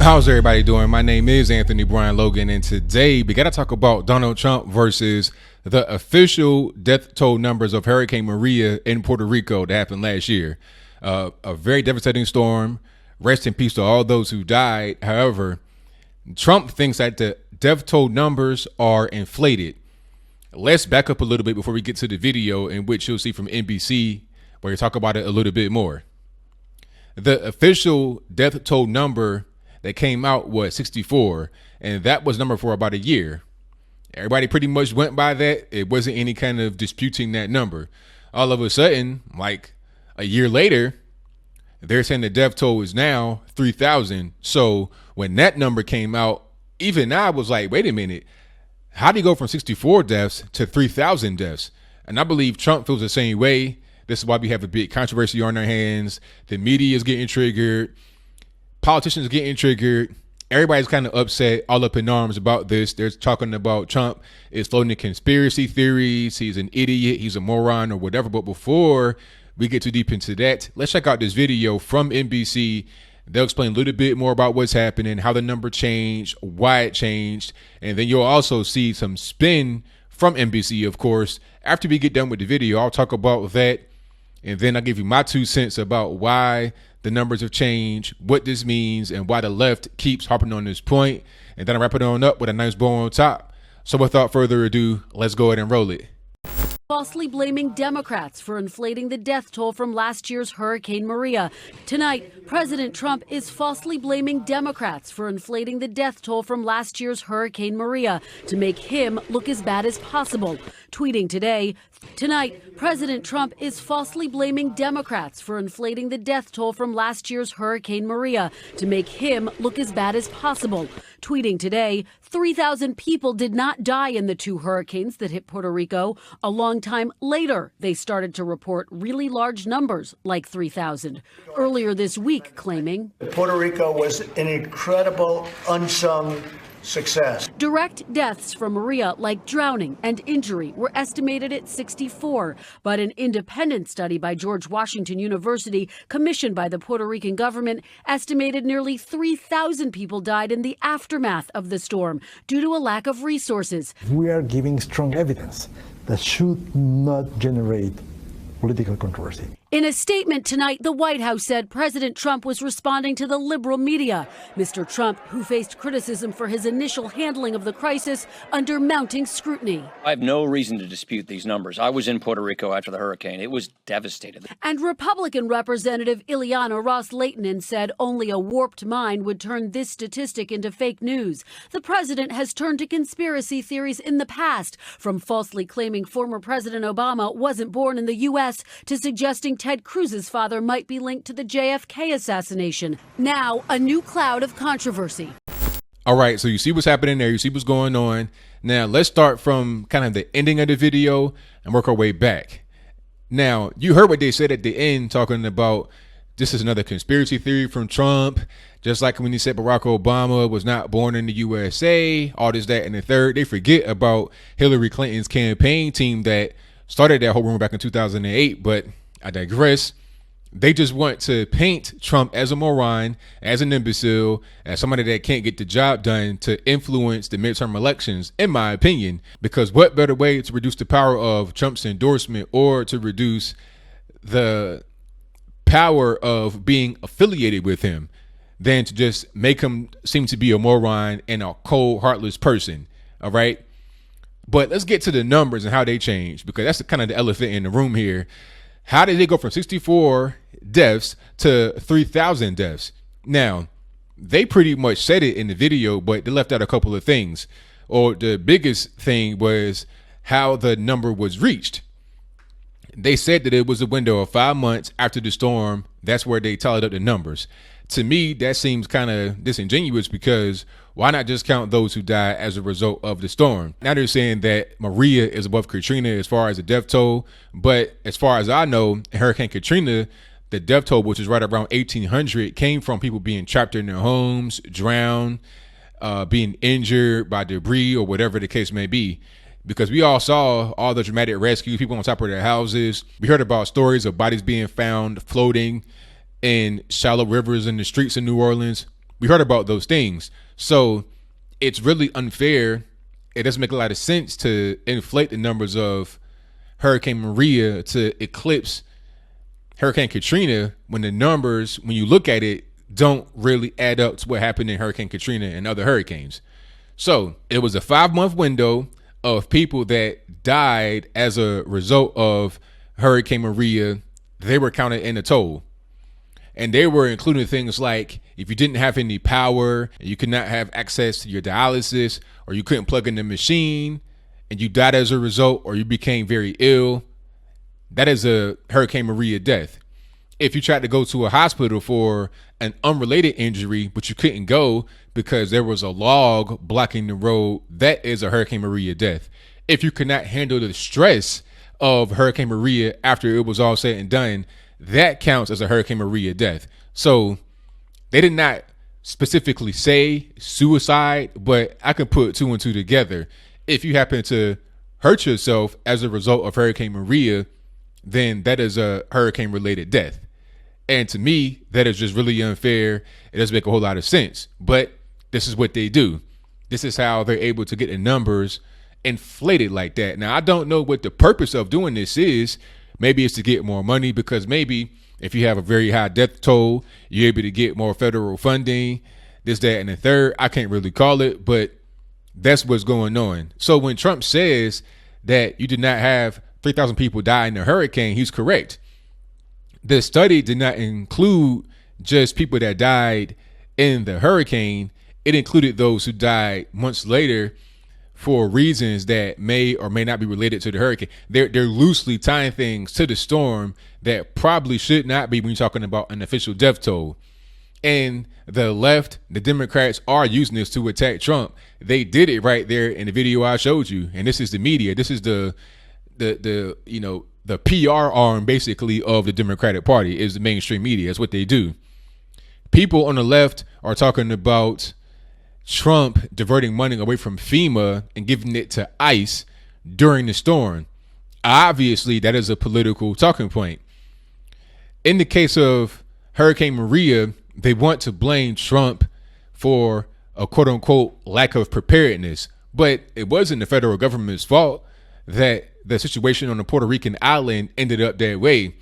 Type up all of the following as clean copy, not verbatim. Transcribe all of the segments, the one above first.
How's everybody doing? My name is Anthony Brian Logan, and today we got to talk about Donald Trump versus the official death toll numbers of Hurricane Maria in Puerto Rico that happened last year. A very devastating storm. Rest in peace to all those who died. However, Trump thinks that the death toll numbers are inflated. Let's back up a little bit before we get to the video, in which you'll see from NBC, where you talk about it a little bit more. The official death toll number that came out was 64, and that was number for about a year. Everybody pretty much went by that. It wasn't any kind of disputing that number. All of a sudden, like a year later, they're saying the death toll is now 3,000. So when that number came out, even I was like, wait a minute, how do you go from 64 deaths to 3,000 deaths? And I believe Trump feels the same way. This is why we have a big controversy on our hands. The media is getting triggered. Politicians getting triggered. Everybody's kind of upset, all up in arms about this. They're talking about Trump is floating conspiracy theories. He's an idiot. He's a moron or whatever. But before we get too deep into that, let's check out this video from NBC. They'll explain a little bit more about what's happening, how the number changed, why it changed. And then you'll also see some spin from NBC, of course. After we get done with the video, I'll talk about that. And then I'll give you my 2 cents about why the numbers have changed, what this means, and why the left keeps harping on this point. And then I'll wrap it on up with a nice bow on top. So without further ado, let's go ahead and roll it. Falsely blaming Democrats for inflating the death toll from last year's Hurricane Maria. Tonight, President Trump is falsely blaming Democrats for inflating the death toll from last year's Hurricane Maria to make him look as bad as possible. Tweeting today, tonight, President Trump is falsely blaming Democrats for inflating the death toll from last year's Hurricane Maria to make him look as bad as possible. Tweeting today, 3,000 people did not die in the 2 hurricanes that hit Puerto Rico. A long time later, they started to report really large numbers, like 3,000. Earlier this week, claiming Puerto Rico was an incredible, unsung success. Direct deaths from Maria, like drowning and injury, were estimated at 64. But an independent study by George Washington University, commissioned by the Puerto Rican government, estimated nearly 3,000 people died in the aftermath of the storm due to a lack of resources. We are giving strong evidence that should not generate political controversy. In a statement tonight, the White House said President Trump was responding to the liberal media. Mr. Trump, who faced criticism for his initial handling of the crisis, under mounting scrutiny. I have no reason to dispute these numbers. I was in Puerto Rico after the hurricane. It was devastating. And Republican Representative Ileana Ros-Lehtinen said only a warped mind would turn this statistic into fake news. The president has turned to conspiracy theories in the past, from falsely claiming former President Obama wasn't born in the U.S. to suggesting Ted Cruz's father might be linked to the JFK assassination. Now, a new cloud of controversy. All right, so you see what's happening there. You see what's going on. Now, let's start from kind of the ending of the video and work our way back. Now, you heard what they said at the end, talking about this is another conspiracy theory from Trump. Just like when he said Barack Obama was not born in the USA, all this, that, and the third. They forget about Hillary Clinton's campaign team that started that whole rumor back in 2008, but I digress. They just want to paint Trump as a moron, as an imbecile, as somebody that can't get the job done to influence the midterm elections, in my opinion, because what better way to reduce the power of Trump's endorsement or to reduce the power of being affiliated with him than to just make him seem to be a moron and a cold, heartless person. All right. But let's get to the numbers and how they change, because that's kind of the elephant in the room here. How did they go from 64 deaths to 3,000 deaths? Now, they pretty much said it in the video, but they left out a couple of things. Or the biggest thing was how the number was reached. They said that it was a window of 5 months after the storm. That's where they tallied up the numbers. To me, that seems kind of disingenuous, because why not just count those who died as a result of the storm? Now they're saying that Maria is above Katrina as far as the death toll. But as far as I know, Hurricane Katrina, the death toll, which is right around 1,800, came from people being trapped in their homes, drowned, being injured by debris or whatever the case may be. Because we all saw all the dramatic rescues, people on top of their houses. We heard about stories of bodies being found floating in shallow rivers in the streets of New Orleans. We heard about those things. So it's really unfair. It doesn't make a lot of sense to inflate the numbers of Hurricane Maria to eclipse Hurricane Katrina when the numbers, when you look at it, don't really add up to what happened in Hurricane Katrina and other hurricanes. So it was a 5-month window of people that died as a result of Hurricane Maria. They were counted in the toll. And they were including things like if you didn't have any power, and you could not have access to your dialysis, or you couldn't plug in the machine, and you died as a result, or you became very ill, that is a Hurricane Maria death. If you tried to go to a hospital for an unrelated injury, but you couldn't go because there was a log blocking the road, that is a Hurricane Maria death. If you could not handle the stress of Hurricane Maria after it was all said and done, that counts as a Hurricane Maria death. So they did not specifically say suicide, but I can put 2 and 2 together. If you happen to hurt yourself as a result of Hurricane Maria, then that is a hurricane related death. And to me, that is just really unfair. It doesn't make a whole lot of sense, but this is what they do. This is how they're able to get the numbers inflated like that. Now, I don't know what the purpose of doing this is. Maybe it's to get more money, because maybe if you have a very high death toll, you're able to get more federal funding, this, that, and the third. I can't really call it, but that's what's going on. So when Trump says that you did not have 3,000 people die in the hurricane, he's correct. The study did not include just people that died in the hurricane. It included those who died months later for reasons that may or may not be related to the hurricane. They're loosely tying things to the storm that probably should not be when you're talking about an official death toll. And the left, the Democrats, are using this to attack Trump. They did it right there in the video I showed you. And this is the media. This is the PR arm basically of the Democratic Party, is the mainstream media. That's what they do. People on the left are talking about Trump diverting money away from FEMA and giving it to ICE during the storm. Obviously, that is a political talking point. In the case of Hurricane Maria, they want to blame Trump for a quote unquote lack of preparedness, but it wasn't the federal government's fault that the situation on the Puerto Rican island ended up that way.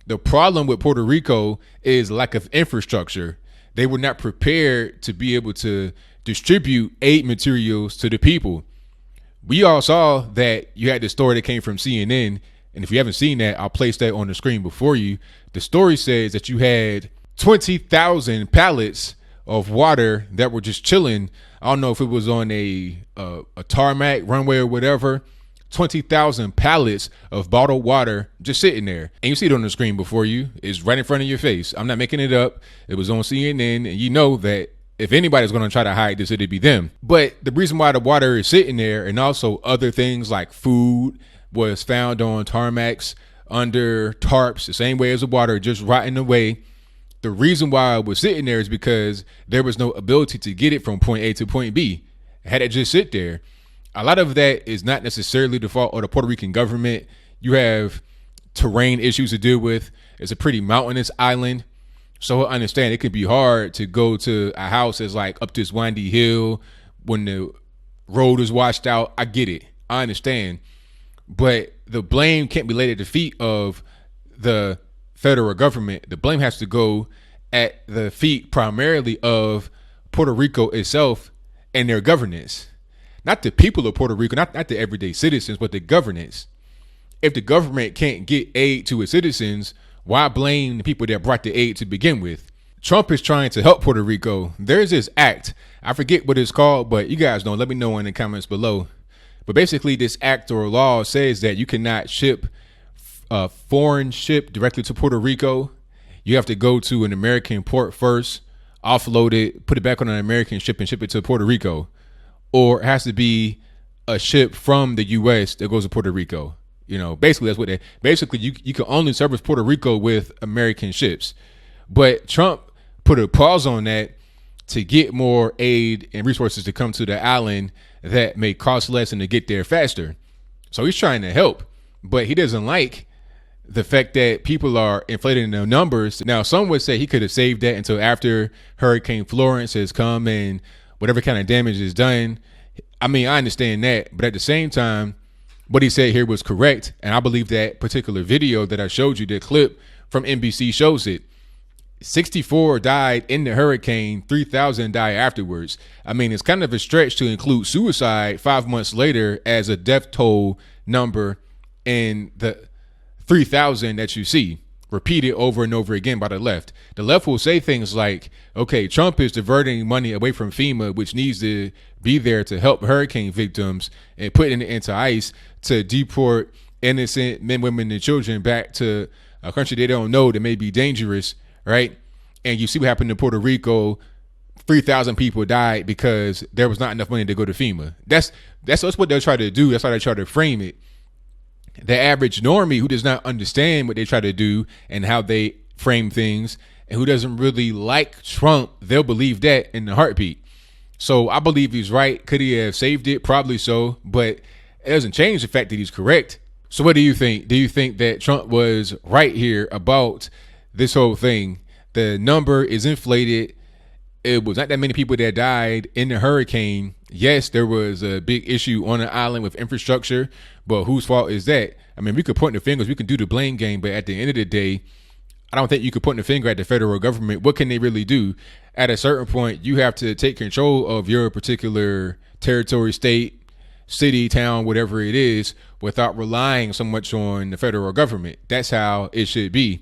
The problem with Puerto Rico is lack of infrastructure. They were not prepared to be able to distribute aid materials to the people. We all saw that you had the story that came from CNN. And if you haven't seen that, I'll place that on the screen before you. The story says that you had 20,000 pallets of water that were just chilling. I don't know if it was on a tarmac runway or whatever. 20,000 pallets of bottled water just sitting there. And you see it on the screen before you. It's right in front of your face. I'm not making it up. It was on CNN. And you know that if anybody's going to try to hide this, it'd be them. But the reason why the water is sitting there, and also other things like food was found on tarmacs, under tarps, the same way as the water, just rotting away. The reason why it was sitting there is because there was no ability to get it from point A to point B. Had it just sit there. A lot of that is not necessarily the fault of the Puerto Rican government. You have terrain issues to deal with. It's a pretty mountainous island. So I understand it could be hard to go to a house that's like up this windy hill when the road is washed out. I get it. I understand. But the blame can't be laid at the feet of the federal government. The blame has to go at the feet primarily of Puerto Rico itself and their governance. Not the people of Puerto Rico, not the everyday citizens, but the governance. If the government can't get aid to its citizens, why blame the people that brought the aid to begin with? Trump is trying to help Puerto Rico. There's this act. I forget what it's called, but you guys know. Let me know in the comments below. But basically, this act or law says that you cannot ship a foreign ship directly to Puerto Rico. You have to go to an American port first, offload it, put it back on an American ship, and ship it to Puerto Rico. Or it has to be a ship from the U.S. that goes to Puerto Rico. You know, basically that's what they. Basically, you can only service Puerto Rico with American ships. But Trump put a pause on that to get more aid and resources to come to the island that may cost less and to get there faster. So he's trying to help, but he doesn't like the fact that people are inflating the numbers. Now, some would say he could have saved that until after Hurricane Florence has come and whatever kind of damage is done. I mean, I understand that, but at the same time, what he said here was correct. And I believe that particular video that I showed you, the clip from NBC, shows it. 64 died in the hurricane, 3,000 died afterwards. I mean, it's kind of a stretch to include suicide 5 months later as a death toll number in the 3,000 that you see repeated over and over again by the left. The left will say things like, okay, Trump is diverting money away from FEMA, which needs to be there to help hurricane victims, and putting it into ICE to deport innocent men, women, and children back to a country they don't know that may be dangerous, right? And you see what happened in Puerto Rico. 3,000 people died because there was not enough money to go to FEMA. That's what they'll try to do. That's how they try to frame it. The average normie who does not understand what they try to do and how they frame things, and who doesn't really like Trump, they'll believe that in the heartbeat. So I believe he's right. Could he have saved it? Probably so, but it doesn't change the fact that he's correct. So what do you think? Do you think that Trump was right here about this whole thing? The number is inflated. It was not that many people that died in the hurricane. Yes, there was a big issue on the island with infrastructure, but whose fault is that? I mean, we could point the fingers, we can do the blame game, but at the end of the day, I don't think you could point the finger at the federal government. What can they really do? At a certain point, you have to take control of your particular territory, state, city, town, whatever it is, without relying so much on the federal government. That's how it should be.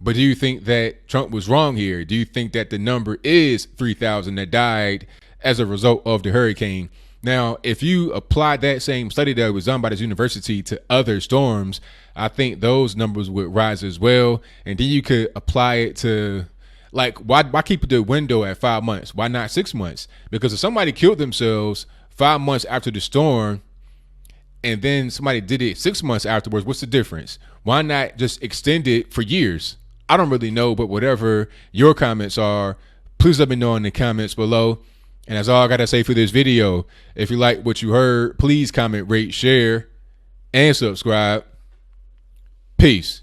But do you think that Trump was wrong here? Do you think that the number is 3,000 that died as a result of the hurricane? Now, if you apply that same study that was done by this university to other storms, I think those numbers would rise as well. And then you could apply it to, like, why keep the window at 5 months? Why not 6 months? Because if somebody killed themselves 5 months after the storm, and then somebody did it 6 months afterwards, what's the difference? Why not just extend it for years? I don't really know, but whatever your comments are, please let me know in the comments below. And that's all I got to say for this video. If you like what you heard, please comment, rate, share, and subscribe. Peace.